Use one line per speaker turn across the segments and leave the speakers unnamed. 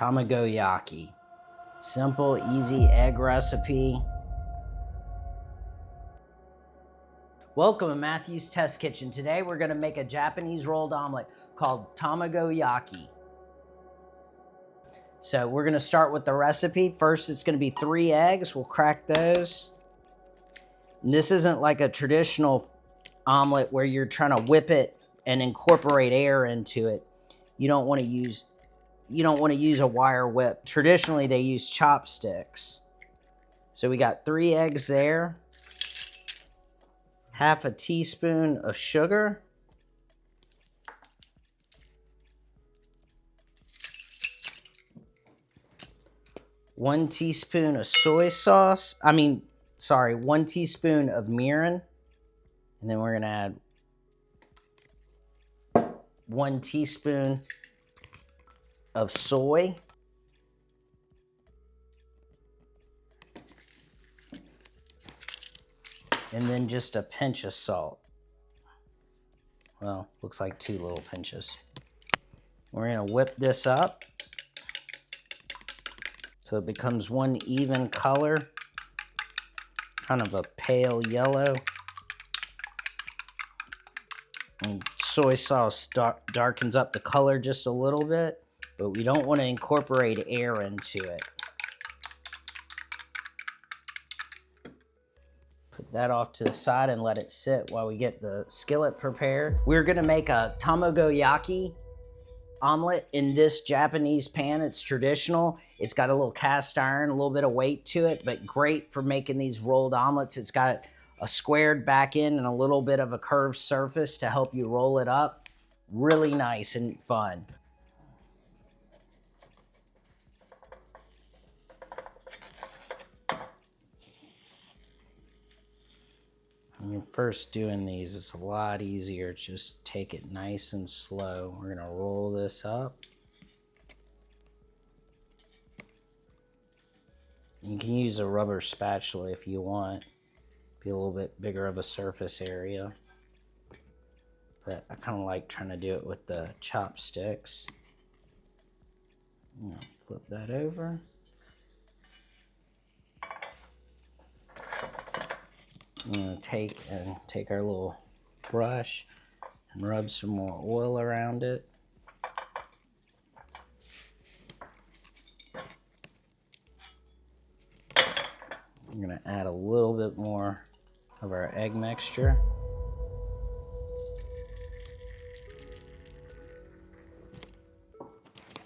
Tamagoyaki. Simple, easy egg recipe. Welcome to Matthew's Test Kitchen. Today we're going to make a Japanese rolled omelet called Tamagoyaki. So we're going to start with the recipe. First it's going to be 3 eggs. We'll crack those. And this isn't like a traditional omelet where you're trying to whip it and incorporate air into it. You don't want to use a wire whip. Traditionally they use chopsticks. So we got 3 eggs there. Half a teaspoon of sugar. One teaspoon of soy sauce. 1 teaspoon of mirin. And then we're gonna add 1 teaspoon of soy. And then just a pinch of salt. Well, looks like 2 little pinches. We're gonna whip this up so it becomes one even color, kind of a pale yellow. And soy sauce darkens up the color just a little bit, but we don't want to incorporate air into it. Put that off to the side and let it sit while we get the skillet prepared. We're gonna make a Tamagoyaki omelet in this Japanese pan. It's traditional. It's got a little cast iron, a little bit of weight to it, but great for making these rolled omelets. It's got a squared back end and a little bit of a curved surface to help you roll it up. Really nice and fun. When you're first doing these, it's a lot easier. Just take it nice and slow. We're gonna roll this up. You can use a rubber spatula if you want. Be a little bit bigger of a surface area. But I kind of like trying to do it with the chopsticks. Flip that over. I'm gonna take our little brush and rub some more oil around it. I'm gonna add a little bit more of our egg mixture.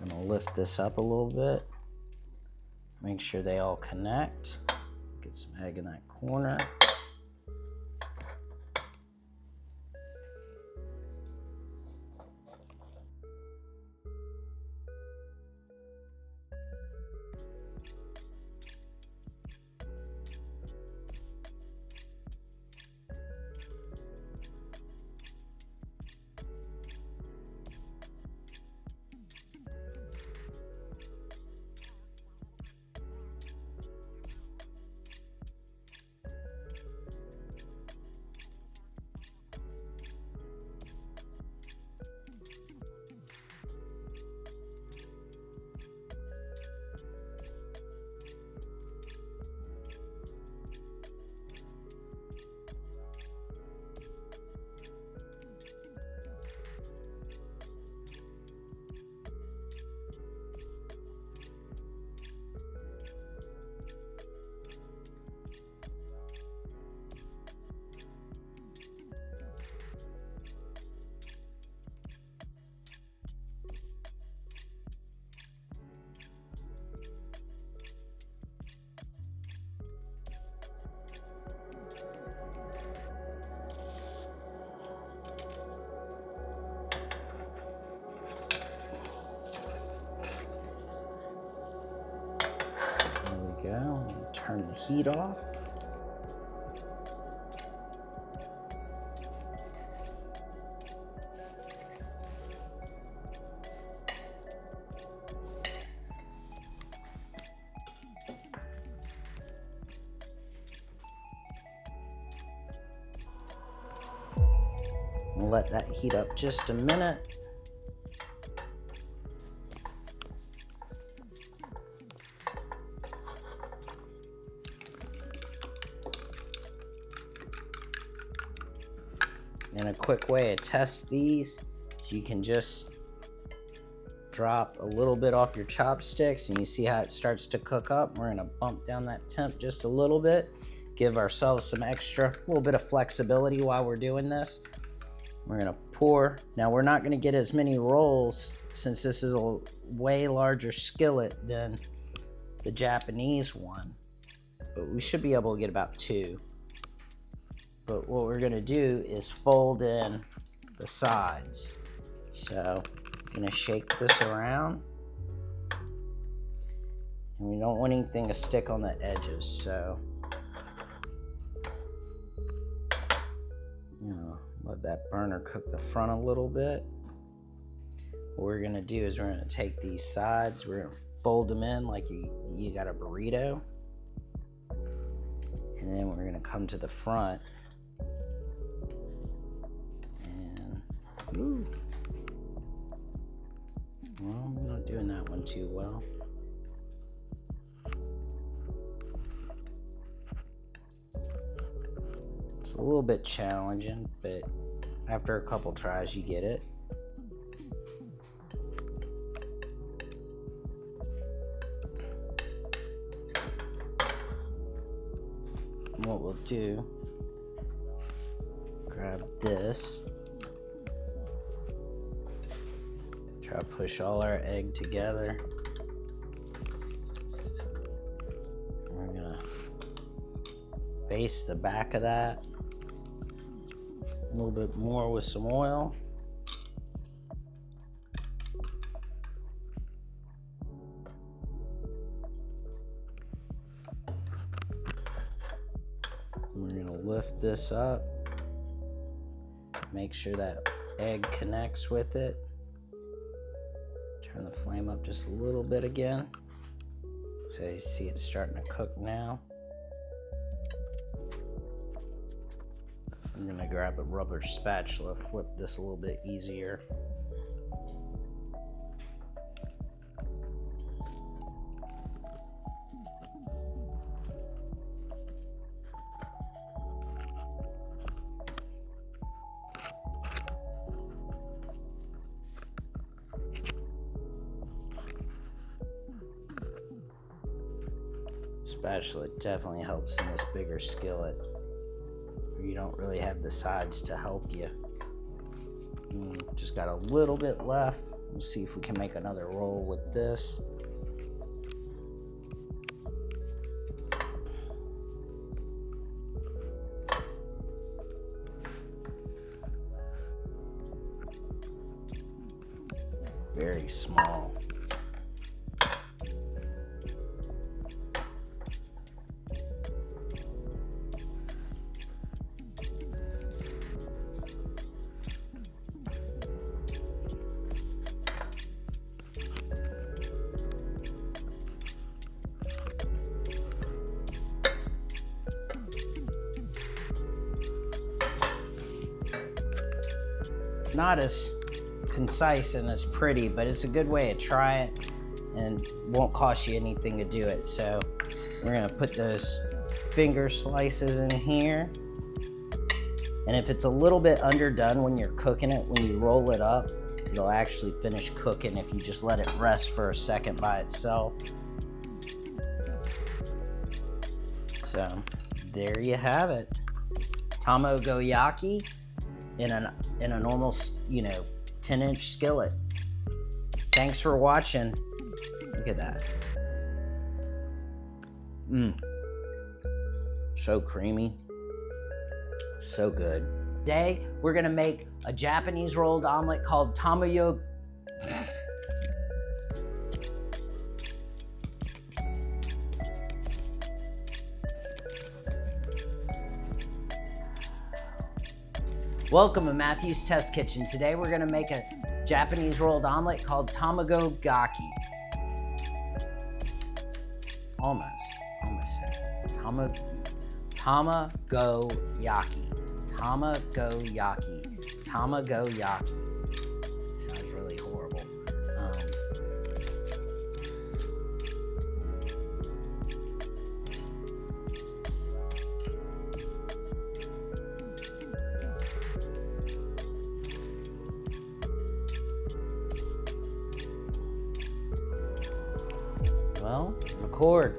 I'm gonna lift this up a little bit. Make sure they all connect. Get some egg in that corner. Go. Turn the heat off. We'll let that heat up just a minute. And a quick way to test these is you can just drop a little bit off your chopsticks and you see how it starts to cook up. We're gonna bump down that temp just a little bit, give ourselves some extra, little bit of flexibility while we're doing this. We're gonna pour. Now we're not gonna get as many rolls since this is a way larger skillet than the Japanese one, but we should be able to get about 2. But what we're gonna do is fold in the sides. So I'm gonna shake this around. And we don't want anything to stick on the edges, so let that burner cook the front a little bit. What we're gonna do is we're gonna take these sides, we're gonna fold them in like you got a burrito. And then we're gonna come to the front. And, ooh. Well, I'm not doing that one too well. It's a little bit challenging, but after a couple tries, you get it. And what we'll do, grab this, try to push all our egg together. We're gonna baste the back of that a little bit more with some oil. We're gonna lift this up, make sure that egg connects with it. Turn the flame up just a little bit again. So you see it's starting to cook now. I'm gonna grab a rubber spatula, flip this a little bit easier. Spatula definitely helps in this bigger skillet. You don't really have the sides to help you. Just got a little bit left. We'll see if we can make another roll with this. Very small. Not as concise and as pretty, but it's a good way to try it and won't cost you anything to do it. So we're gonna put those finger slices in here. And if it's a little bit underdone when you're cooking it, when you roll it up, it'll actually finish cooking if you just let it rest for a second by itself. So there you have it. Tamagoyaki in a normal, 10-inch skillet. Thanks for watching. Look at that. So creamy. So good. Today, we're gonna make a Japanese rolled omelet called Tamagoyaki. Welcome to Matthew's Test Kitchen. Today we're gonna make a Japanese rolled omelet called Tamagoyaki. Almost said it. Tamagoyaki. Sounds really horrible. Well, record.